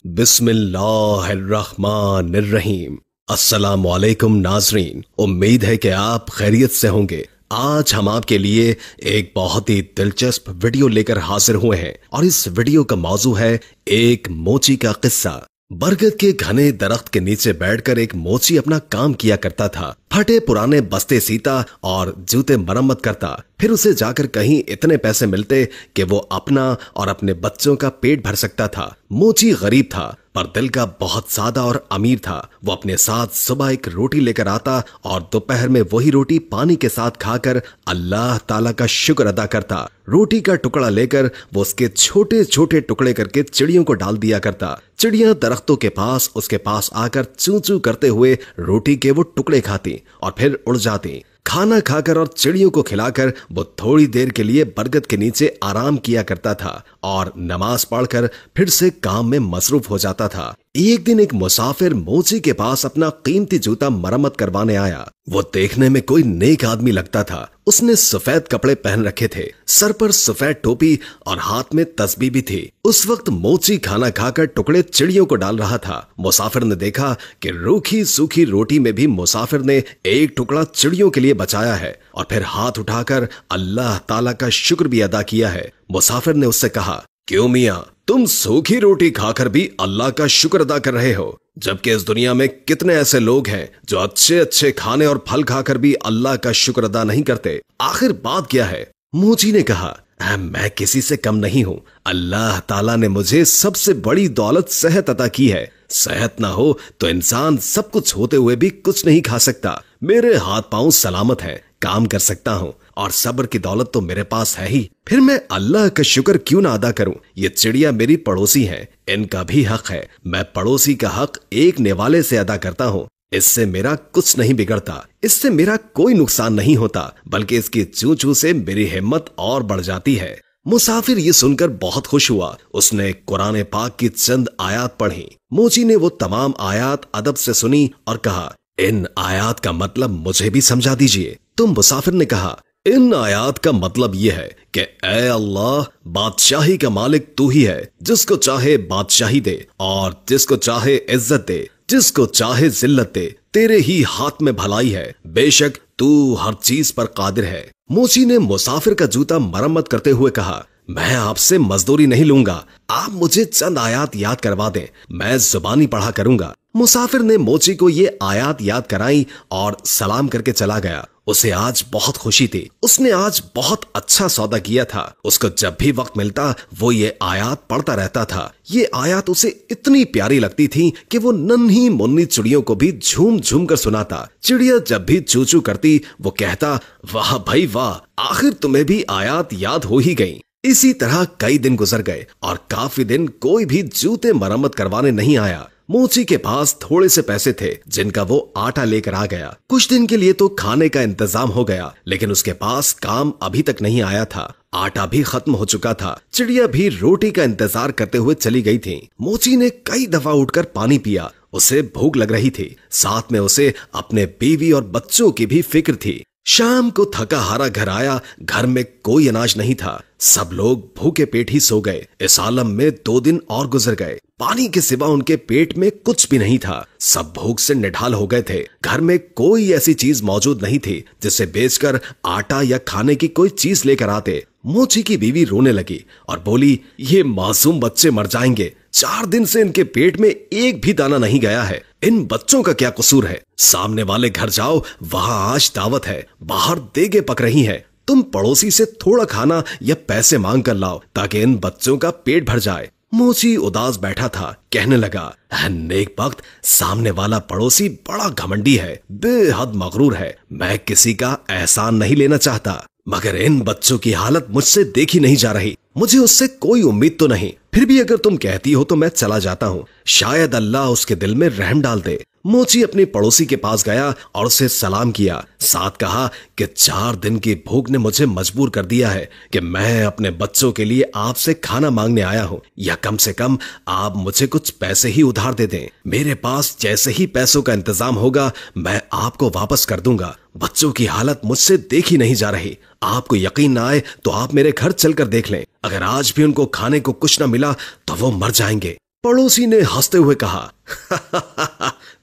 बिस्मिल्लाहिर्रहमानिर्रहीम। अस्सलामु अलैकुम नाज़रीन, उम्मीद है कि आप खैरियत से होंगे। आज हम आपके लिए एक बहुत ही दिलचस्प वीडियो लेकर हाजिर हुए हैं और इस वीडियो का मौजू है एक मोची का किस्सा। बरगद के घने दरख्त के नीचे बैठकर एक मोची अपना काम किया करता था। फटे पुराने बस्ते सीता और जूते मरम्मत करता। फिर उसे जाकर कहीं इतने पैसे मिलते कि वो अपना और अपने बच्चों का पेट भर सकता था। मोची गरीब था पर दिल का बहुत सादा और अमीर था। वो अपने साथ सुबह एक रोटी लेकर आता और दोपहर में वही रोटी पानी के साथ खाकर अल्लाह ताला का शुक्र अदा करता। रोटी का टुकड़ा लेकर वो उसके छोटे छोटे टुकड़े करके चिड़ियों को डाल दिया करता। चिड़ियां दरख्तों के पास उसके पास आकर चूं चूं करते हुए रोटी के वो टुकड़े खाती और फिर उड़ जाती। खाना खाकर और चिड़ियों को खिलाकर वो थोड़ी देर के लिए बरगद के नीचे आराम किया करता था और नमाज पढ़कर फिर से काम में मसरूफ हो जाता था। एक दिन एक मुसाफिर मोची के पास अपना कीमती जूता मरम्मत करवाने आया। वो देखने में कोई नेक आदमी लगता था। उसने सफेद कपड़े पहन रखे थे, सर पर सफेद टोपी और हाथ में तस्बीह भी थी। उस वक्त मोची खाना खाकर टुकड़े चिड़ियों को डाल रहा था। मुसाफिर ने देखा कि रूखी सूखी रोटी में भी मुसाफिर ने एक टुकड़ा चिड़ियों के लिए बचाया है और फिर हाथ उठाकर अल्लाह ताला का शुक्र भी अदा किया है। मुसाफिर ने उससे कहा, क्यों मियां, तुम सूखी रोटी खाकर भी अल्लाह का शुक्र अदा कर रहे हो, जबकि इस दुनिया में कितने ऐसे लोग हैं जो अच्छे अच्छे खाने और फल खाकर भी अल्लाह का शुक्र अदा नहीं करते। आखिर बात क्या है? मोची ने कहा, मैं किसी से कम नहीं हूँ। अल्लाह ताला ने मुझे सबसे बड़ी दौलत सेहत अता की है। सेहत ना हो तो इंसान सब कुछ होते हुए भी कुछ नहीं खा सकता। मेरे हाथ पांव सलामत हैं, काम कर सकता हूँ और सब्र की दौलत तो मेरे पास है ही। फिर मैं अल्लाह का शुक्र क्यों ना अदा करूं? ये चिड़िया मेरी पड़ोसी है, इनका भी हक है। मैं पड़ोसी का हक एक निवाले से अदा करता हूँ। इससे मेरा कुछ नहीं बिगड़ता, इससे मेरा कोई नुकसान नहीं होता, बल्कि इसकी चू चू से मेरी हिम्मत और बढ़ जाती है। मुसाफिर ये सुनकर बहुत खुश हुआ। उसने कुरान पाक की चंद आयात पढ़ी। मोची ने वो तमाम आयात अदब से सुनी और कहा, इन आयात का मतलब मुझे भी समझा दीजिए। तो मुसाफिर ने कहा, इन आयात का मतलब यह है कि ऐ अल्लाह, बादशाही का मालिक तू ही है। जिसको चाहे बादशाही दे और जिसको चाहे इज्जत दे, जिसको चाहे जिल्लत दे। तेरे ही हाथ में भलाई है, बेशक तू हर चीज पर कादिर है। मोची ने मुसाफिर का जूता मरम्मत करते हुए कहा, मैं आपसे मजदूरी नहीं लूंगा, आप मुझे चंद आयात याद करवा दें, मैं जुबानी पढ़ा करूंगा। मुसाफिर ने मोची को ये आयात याद कराई और सलाम करके चला गया। उसे आज बहुत खुशी थी। उसने आज बहुत अच्छा सौदा किया था। उसको जब भी वक्त मिलता वो ये आयात पढ़ता रहता था। ये आयात उसे इतनी प्यारी लगती थी कि वो नन्ही मुन्नी चिड़ियों को भी झूम झूम कर सुनाता। चिड़िया जब भी चू चू करती वो कहता, वाह भाई वाह, आखिर तुम्हें भी आयात याद हो ही गई। इसी तरह कई दिन गुजर गए और काफी दिन कोई भी जूते मरम्मत करवाने नहीं आया। मोची के पास थोड़े से पैसे थे जिनका वो आटा लेकर आ गया। कुछ दिन के लिए तो खाने का इंतजाम हो गया, लेकिन उसके पास काम अभी तक नहीं आया था। आटा भी खत्म हो चुका था। चिड़िया भी रोटी का इंतजार करते हुए चली गई थी। मोची ने कई दफा उठकर पानी पिया। उसे भूख लग रही थी, साथ में उसे अपने बीवी और बच्चों की भी फिक्र थी। शाम को थका हारा घर आया। घर में कोई अनाज नहीं था। सब लोग भूखे पेट ही सो गए। इस आलम में 2 दिन और गुजर गए। पानी के सिवा उनके पेट में कुछ भी नहीं था। सब भूख से निढाल हो गए थे। घर में कोई ऐसी चीज मौजूद नहीं थी जिसे बेचकर आटा या खाने की कोई चीज लेकर आते। मोची की बीवी रोने लगी और बोली, ये मासूम बच्चे मर जाएंगे। 4 दिन से इनके पेट में एक भी दाना नहीं गया है। इन बच्चों का क्या कसूर है? सामने वाले घर जाओ, वहां आज दावत है, बाहर देगे पक रही हैं। तुम पड़ोसी से थोड़ा खाना या पैसे मांग कर लाओ ताकि इन बच्चों का पेट भर जाए। मोची उदास बैठा था। कहने लगा, नेक वक्त, सामने वाला पड़ोसी बड़ा घमंडी है, बेहद मगरूर है। मैं किसी का एहसान नहीं लेना चाहता, मगर इन बच्चों की हालत मुझसे देखी नहीं जा रही। मुझे उससे कोई उम्मीद तो नहीं, फिर भी अगर तुम कहती हो तो मैं चला जाता हूँ। शायद अल्लाह उसके दिल में रहम डाल दे। मोची अपने पड़ोसी के पास गया और उसे सलाम किया। साथ कहा कि 4 दिन की भूख ने मुझे मजबूर कर दिया है कि मैं अपने बच्चों के लिए आपसे खाना मांगने आया हूँ, या कम से कम आप मुझे कुछ पैसे ही उधार दे दें। मेरे पास जैसे ही पैसों का इंतजाम होगा मैं आपको वापस कर दूंगा। बच्चों की हालत मुझसे देखी नहीं जा रही। आपको यकीन ना आए तो आप मेरे घर चलकर देख लें। अगर आज भी उनको खाने को कुछ न मिला तो वो मर जाएंगे। पड़ोसी ने हंसते हुए कहा,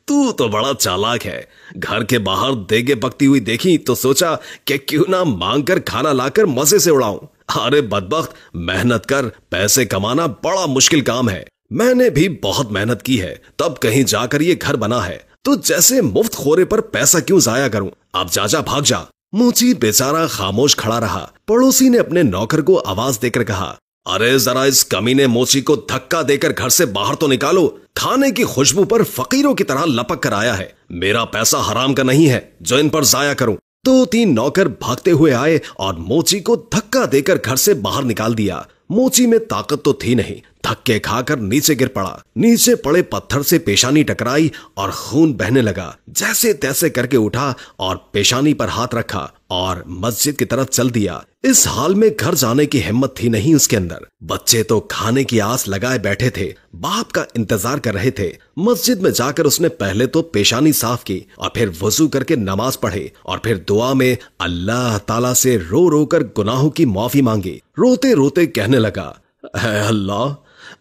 तू तो बड़ा चालाक है। घर के बाहर देगे पकती हुई देखी तो सोचा कि क्यों ना मांग कर खाना लाकर मजे से उड़ाऊं। अरे बदबख्त, मेहनत कर पैसे कमाना बड़ा मुश्किल काम है। मैंने भी बहुत मेहनत की है, तब कहीं जाकर ये घर बना है, तो जैसे मुफ्त खोरे पर पैसा क्यों जाया करूं। अब जा भाग जा। मोची बेचारा खामोश खड़ा रहा। पड़ोसी ने अपने नौकर को आवाज देकर कहा, अरे जरा इस कमीने मोची को धक्का देकर घर से बाहर तो निकालो। खाने की खुशबू पर फकीरों की तरह लपक कर आया है। मेरा पैसा हराम का नहीं है जो इन पर जाया करूं। 2-3 नौकर भागते हुए आए और मोची को धक्का देकर घर से बाहर निकाल दिया। मोची में ताकत तो थी नहीं, धक्के खाकर नीचे गिर पड़ा। नीचे पड़े पत्थर से पेशानी टकराई और खून बहने लगा। जैसे तैसे करके उठा और पेशानी पर हाथ रखा और मस्जिद की तरफ चल दिया। इस हाल में घर जाने की हिम्मत थी नहीं उसके अंदर। बच्चे तो खाने की आस लगाए बैठे थे, बाप का इंतजार कर रहे थे। मस्जिद में जाकर उसने पहले तो पेशानी साफ की और फिर वजू करके नमाज पढ़े और फिर दुआ में अल्लाह ताला से रो रो कर गुनाहों की माफी मांगी। रोते रोते कहने लगा, है अल्लाह,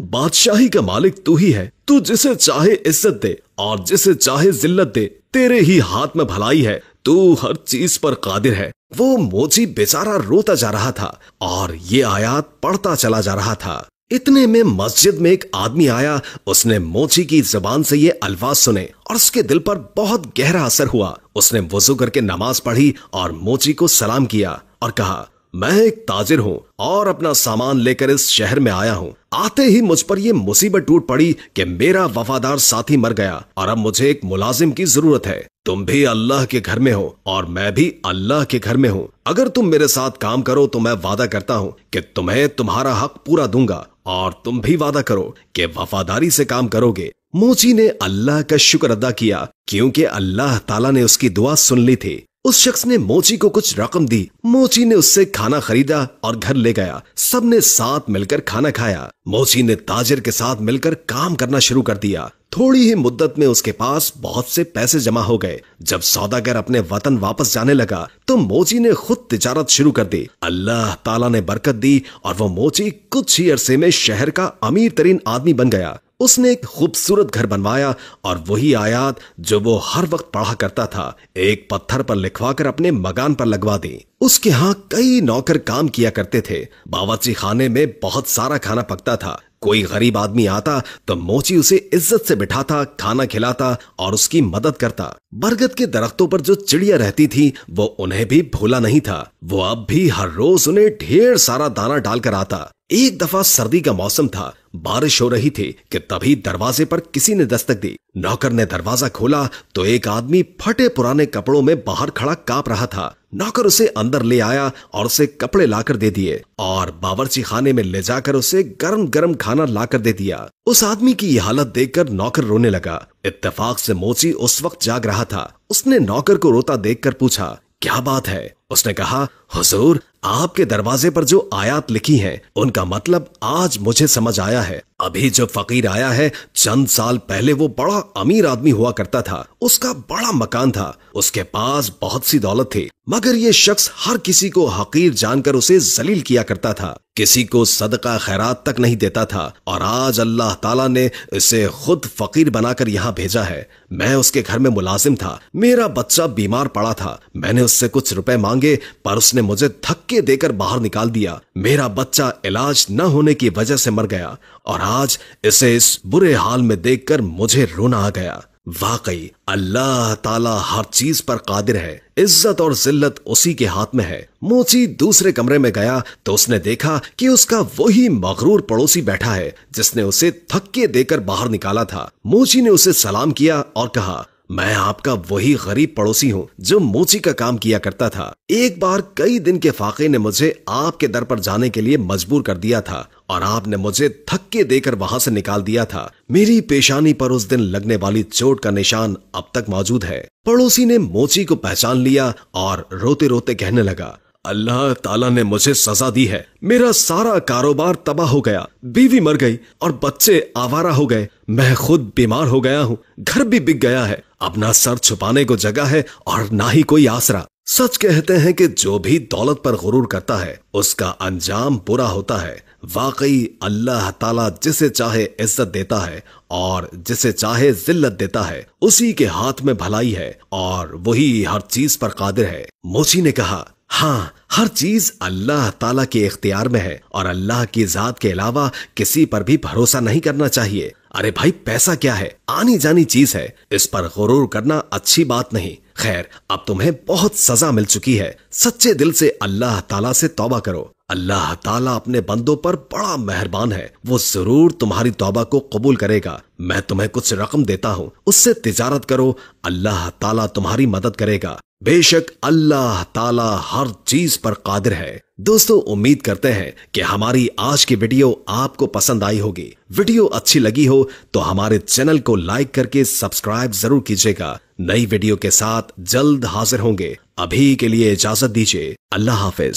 बादशाही का मालिक तू ही है। तू जिसे चाहे इज्जत दे और जिसे चाहे जिल्लत दे। तेरे ही हाथ में भलाई है। तू हर चीज पर कादिर है। वो मोची बेचारा रोता जा रहा था और ये आयात पढ़ता चला जा रहा था। इतने में मस्जिद में एक आदमी आया। उसने मोची की जुबान से ये अल्फाज सुने और उसके दिल पर बहुत गहरा असर हुआ। उसने वजू करके नमाज पढ़ी और मोची को सलाम किया और कहा, मैं एक ताजिर हूँ और अपना सामान लेकर इस शहर में आया हूँ। आते ही मुझ पर यह मुसीबत टूट पड़ी कि मेरा वफादार साथी मर गया और अब मुझे एक मुलाजिम की जरूरत है। तुम भी अल्लाह के घर में हो और मैं भी अल्लाह के घर में हूँ। अगर तुम मेरे साथ काम करो तो मैं वादा करता हूँ कि तुम्हें तुम्हारा हक पूरा दूंगा और तुम भी वादा करो कि वफादारी से काम करोगे। मोची ने अल्लाह का शुक्र अदा किया क्योंकि अल्लाह ताला ने उसकी दुआ सुन ली थी। उस शख्स ने मोची को कुछ रकम दी। मोची ने उससे खाना खरीदा और घर ले गया। सबने साथ मिलकर खाना खाया। मोची ने ताजिर के साथ मिलकर काम करना शुरू कर दिया। थोड़ी ही मुद्दत में उसके पास बहुत से पैसे जमा हो गए। जब सौदागर अपने वतन वापस जाने लगा तो मोची ने खुद तिजारत शुरू कर दी। अल्लाह ताला ने बरकत दी और वो मोची कुछ ही अरसे में शहर का अमीर तरीन आदमी बन गया। उसने एक खूबसूरत घर बनवाया और वही आयात जो वो हर वक्त पढ़ा करता था एक पत्थर पर लिखवाकर अपने मकान पर लगवा दी। उसके यहाँ कई नौकर काम किया करते थे। बावर्ची खाने में बहुत सारा खाना पकता था। कोई गरीब आदमी आता तो मोची उसे इज्जत से बिठाता, खाना खिलाता और उसकी मदद करता। बरगद के दरख्तों पर जो चिड़िया रहती थी वो उन्हें भी भूला नहीं था। वो अब भी हर रोज उन्हें ढेर सारा दाना डालकर आता। एक दफा सर्दी का मौसम था, बारिश हो रही थी कि तभी दरवाजे पर किसी ने दस्तक दी। नौकर ने दरवाजा खोला तो एक आदमी फटे पुराने कपड़ों में बाहर खड़ा कांप रहा था। नौकर उसे अंदर ले आया और उसे कपड़े लाकर दे दिए और बावर्ची खाने में ले जाकर उसे गरम गरम खाना लाकर दे दिया। उस आदमी की यह हालत देखकर नौकर रोने लगा। इत्तेफाक से मोची उस वक्त जाग रहा था। उसने नौकर को रोता देखकर पूछा, क्या बात है? उसने कहा, हुजूर, आपके दरवाजे पर जो आयात लिखी हैं उनका मतलब आज मुझे समझ आया है। अभी जो फकीर आया है चंद साल पहले वो बड़ा अमीर आदमी हुआ करता था। उसका बड़ा मकान था, उसके पास बहुत सी दौलत थी, मगर ये शख्स हर किसी को हकीर जानकर उसे जलील किया करता था। किसी को सदका खैरात तक नहीं देता था और आज अल्लाह ताला ने इसे खुद फकीर बनाकर यहाँ भेजा है। मैं उसके घर में मुलाजिम था। मेरा बच्चा बीमार पड़ा था। मैंने उससे कुछ रुपए मांगे पर उसने मुझे धक्के देकर बाहर निकाल दिया। मेरा बच्चा इलाज न होने की वजह से मर गया और आज इसे इस बुरे हाल में देखकर मुझे रोना आ गया। वाकई अल्लाह ताला हर चीज पर कादिर है। इज्जत और जिल्लत उसी के हाथ में है। मोची दूसरे कमरे में गया तो उसने देखा कि उसका वही मगरूर पड़ोसी बैठा है जिसने उसे धक्के देकर बाहर निकाला था। मोची ने उसे सलाम किया और कहा, मैं आपका वही गरीब पड़ोसी हूँ जो मोची का काम किया करता था। एक बार कई दिन के फाके ने मुझे आपके दर पर जाने के लिए मजबूर कर दिया था और आपने मुझे धक्के देकर वहां से निकाल दिया था। मेरी पेशानी पर उस दिन लगने वाली चोट का निशान अब तक मौजूद है। पड़ोसी ने मोची को पहचान लिया और रोते रोते कहने लगा, अल्लाह ताला ने मुझे सजा दी है। मेरा सारा कारोबार तबाह हो गया, बीवी मर गई और बच्चे आवारा हो गए। मैं खुद बीमार हो गया हूँ, घर भी बिक गया है। अब ना सर छुपाने को जगह है और ना ही कोई आसरा। सच कहते हैं कि जो भी दौलत पर गुरूर करता है उसका अंजाम बुरा होता है। वाकई अल्लाह ताला जिसे चाहे इज्जत देता है और जिसे चाहे जिल्लत देता है। उसी के हाथ में भलाई है और वही हर चीज पर कादिर है। मोची ने कहा, हाँ, हर चीज अल्लाह ताला के इख्तियार में है और अल्लाह की जात के अलावा किसी पर भी भरोसा नहीं करना चाहिए। अरे भाई, पैसा क्या है, आनी जानी चीज है, इस पर गुरूर करना अच्छी बात नहीं। खैर, अब तुम्हें बहुत सजा मिल चुकी है। सच्चे दिल से अल्लाह ताला से तौबा करो। अल्लाह ताला अपने बंदों पर बड़ा मेहरबान है, वो जरूर तुम्हारी तौबा को कबूल करेगा। मैं तुम्हें कुछ रकम देता हूँ, उससे तिजारत करो, अल्लाह ताला तुम्हारी मदद करेगा। बेशक अल्लाह ताला हर चीज पर कादिर है। दोस्तों, उम्मीद करते हैं कि हमारी आज की वीडियो आपको पसंद आई होगी। वीडियो अच्छी लगी हो तो हमारे चैनल को लाइक करके सब्सक्राइब जरूर कीजिएगा। नई वीडियो के साथ जल्द हाजिर होंगे। अभी के लिए इजाजत दीजिए। अल्लाह हाफिज।